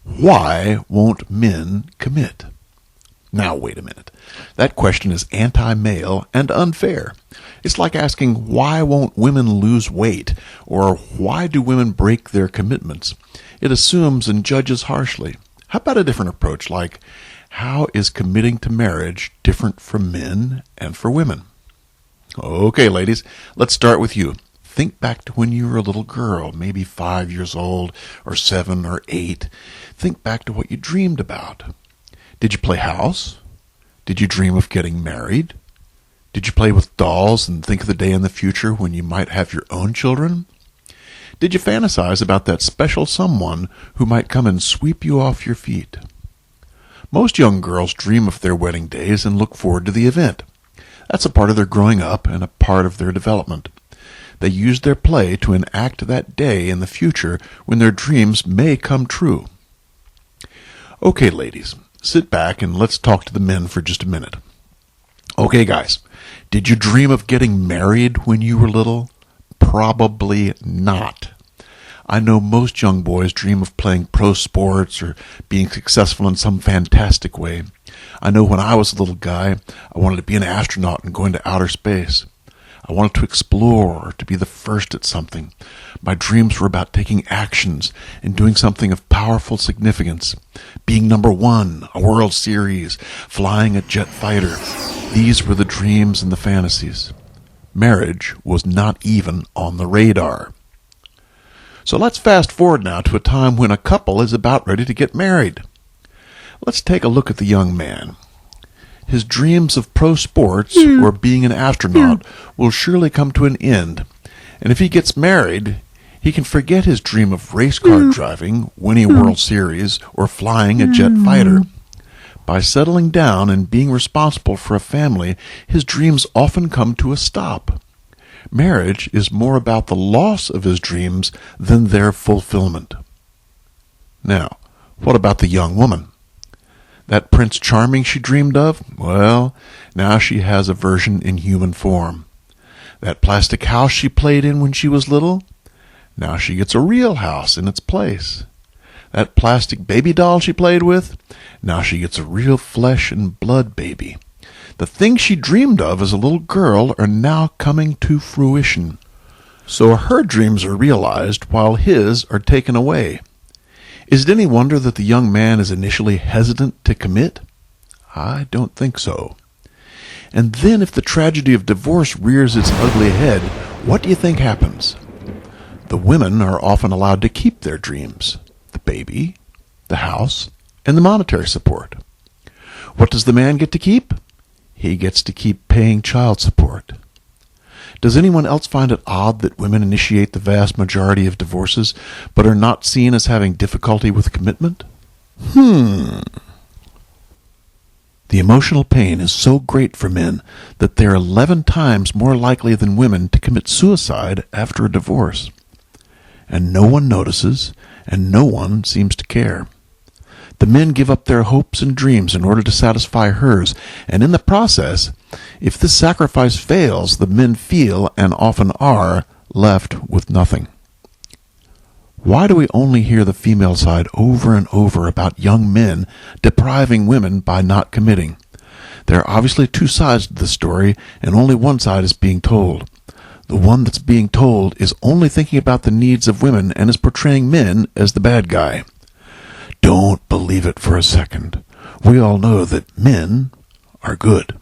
Why won't men commit? Now, wait a minute. That question is anti-male and unfair. It's like asking, why won't women lose weight? Or why do women break their commitments? It assumes and judges harshly. How about a different approach, like, how is committing to marriage different for men and for women? Okay, ladies, let's start with you. Think back to when you were a little girl, maybe 5 years old, or 7 or 8. Think back to what you dreamed about. Did you play house? Did you dream of getting married? Did you play with dolls and think of the day in the future when you might have your own children? Did you fantasize about that special someone who might come and sweep you off your feet? Most young girls dream of their wedding days and look forward to the event. That's a part of their growing up and a part of their development. They use their play to enact that day in the future when their dreams may come true. Okay, ladies, sit back and let's talk to the men for just a minute. Okay, guys, did you dream of getting married when you were little? Probably not. I know most young boys dream of playing pro sports or being successful in some fantastic way. I know when I was a little guy, I wanted to be an astronaut and go into outer space. I wanted to explore or to be the first at something. My dreams were about taking actions and doing something of powerful significance. Being number one, a World Series, flying a jet fighter. These were the dreams and the fantasies. Marriage was not even on the radar. So let's fast forward now to a time when a couple is about ready to get married. Let's take a look at the young man. His dreams of pro sports or being an astronaut will surely come to an end. And if he gets married, he can forget his dream of race car driving, winning a World Series, or flying a jet fighter. By settling down and being responsible for a family, his dreams often come to a stop. Marriage is more about the loss of his dreams than their fulfillment. Now, what about the young woman? That Prince Charming she dreamed of? Well, now she has a version in human form. That plastic house she played in when she was little? Now she gets a real house in its place. That plastic baby doll she played with? Now she gets a real flesh and blood baby. The things she dreamed of as a little girl are now coming to fruition. So her dreams are realized while his are taken away. Is it any wonder that the young man is initially hesitant to commit? I don't think so. And then if the tragedy of divorce rears its ugly head, what do you think happens? The women are often allowed to keep their dreams, the baby, the house, and the monetary support. What does the man get to keep? He gets to keep paying child support. Does anyone else find it odd that women initiate the vast majority of divorces, but are not seen as having difficulty with commitment? The emotional pain is so great for men that they're 11 times more likely than women to commit suicide after a divorce. And no one notices, and no one seems to care. The men give up their hopes and dreams in order to satisfy hers, and in the process, if this sacrifice fails, the men feel, and often are, left with nothing. Why do we only hear the female side over and over about young men depriving women by not committing? There are obviously two sides to the story, and only one side is being told. The one that's being told is only thinking about the needs of women and is portraying men as the bad guy. Don't believe it for a second. We all know that men are good.